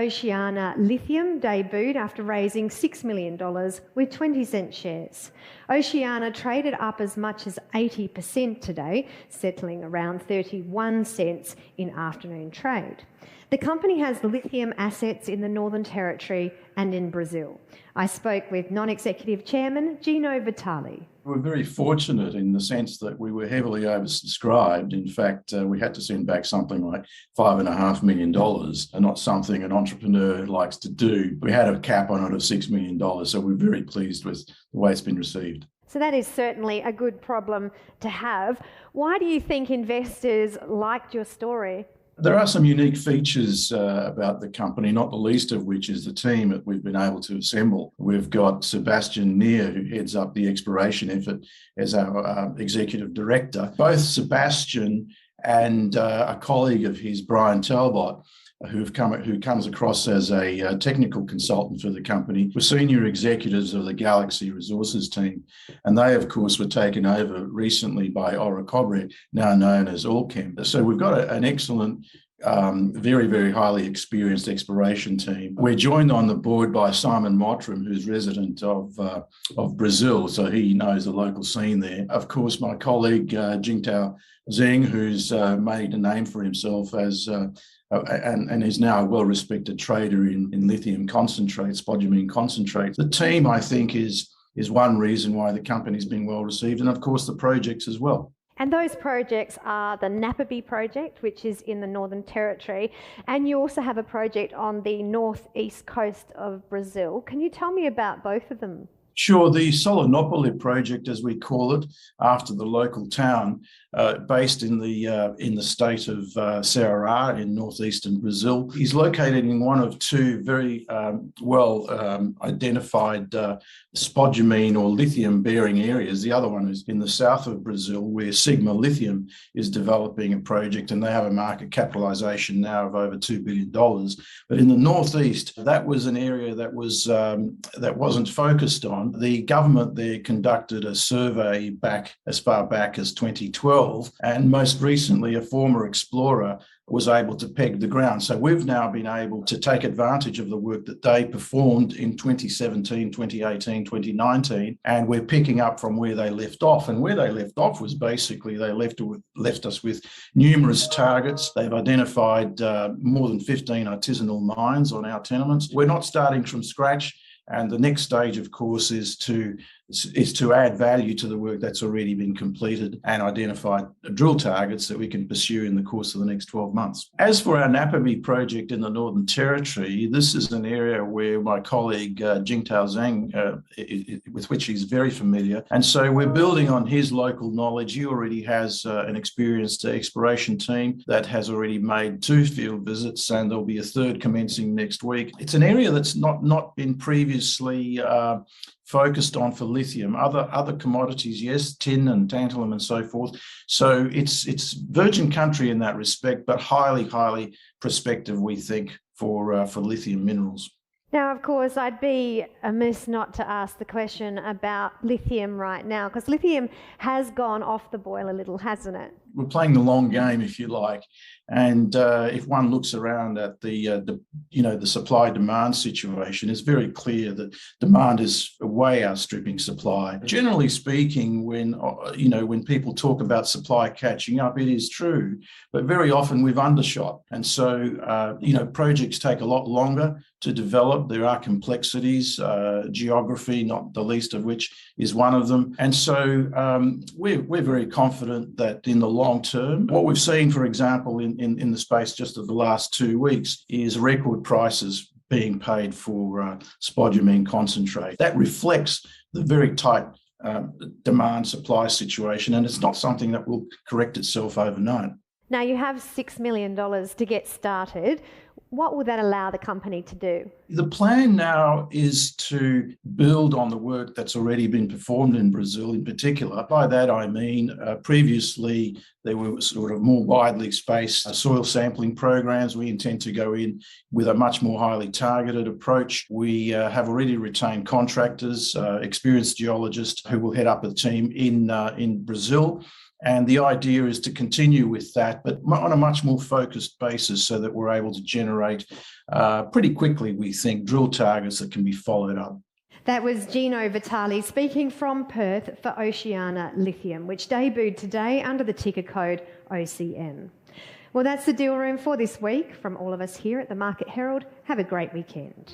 Oceana Lithium debuted after raising $6 million with 20-cent shares. Oceana traded up as much as 80% today, settling around 31 cents in afternoon trade. The company has lithium assets in the Northern Territory and in Brazil. I spoke with non-executive chairman Gino Vitali. We're very fortunate in the sense that we were heavily oversubscribed. In fact, we had to send back something like $5.5 million, and not something an entrepreneur likes to do. We had a cap on it of $6 million, so we're very pleased with the way it's been received. So that is certainly a good problem to have. Why do you think investors liked your story? There are some unique features about the company, not the least of which is the team that we've been able to assemble. We've got Sebastian Neer, who heads up the exploration effort as our executive director. Both Sebastian and a colleague of his, Brian Talbot, who comes across as a technical consultant for the company, were senior executives of the Galaxy Resources team. And they, of course, were taken over recently by Orocobre, now known as Allchem. So we've got an excellent, very, very highly experienced exploration team. We're joined on the board by Simon Mottram, who's resident of Brazil, so he knows the local scene there. Of course, my colleague, Jingtao Zheng, who's made a name for himself as and is now a well-respected trader in lithium concentrate, spodumene concentrate. The team, I think, is one reason why the company's been well received, and of course the projects as well. And those projects are the Napabi project, which is in the Northern Territory, and you also have a project on the northeast coast of Brazil. Can you tell me about both of them? Sure. The Solinópolis project, as we call it, after the local town, based in the state of Ceará in northeastern Brazil, is located in one of two very well identified spodumene or lithium-bearing areas. The other one is in the south of Brazil, where Sigma Lithium is developing a project, and they have a market capitalisation now of over $2 billion. But in the northeast, that was an area that wasn't focused on. The government there conducted a survey as far back as 2012, and most recently a former explorer was able to peg the ground. So we've now been able to take advantage of the work that they performed in 2017, 2018, 2019, and we're picking up from where they left off. And where they left off was basically they left us with numerous targets. They've identified more than 15 artisanal mines on our tenements. We're not starting from scratch. And the next stage, of course, is to add value to the work that's already been completed and identify drill targets that we can pursue in the course of the next 12 months. As for our Napabi project in the Northern Territory, this is an area where my colleague Jingtao Zheng, with which he's very familiar. And so we're building on his local knowledge. He already has an experienced exploration team that has already made 2 field visits, and there'll be a third commencing next week. It's an area that's not been previously focused on for lithium. Other commodities, yes, tin and tantalum and so forth. So it's virgin country in that respect, but highly prospective, we think, for lithium minerals. Now, of course, I'd be amiss not to ask the question about lithium right now, because lithium has gone off the boil a little, hasn't it? We're playing the long game, if you like. And if one looks around at the supply-demand situation, it's very clear that demand is way outstripping supply. Generally speaking, when people talk about supply catching up, it is true, but very often we've undershot. And so, projects take a lot longer to develop. There are complexities, geography, not the least of which is one of them. And so we're very confident that in the long term, what we've seen, for example, in the space just of the last 2 weeks is record prices being paid for spodumene concentrate. That reflects the very tight demand-supply situation, and it's not something that will correct itself overnight. Now, you have $6 million to get started. What will that allow the company to do? The plan now is to build on the work that's already been performed in Brazil in particular. By that I mean previously there were sort of more widely spaced soil sampling programs. We intend to go in with a much more highly targeted approach. We have already retained contractors, experienced geologists who will head up a team in Brazil. And the idea is to continue with that, but on a much more focused basis so that we're able to generate pretty quickly, we think, drill targets that can be followed up. That was Gino Vitali speaking from Perth for Oceana Lithium, which debuted today under the ticker code OCN. Well, that's the deal room for this week. From all of us here at the Market Herald, have a great weekend.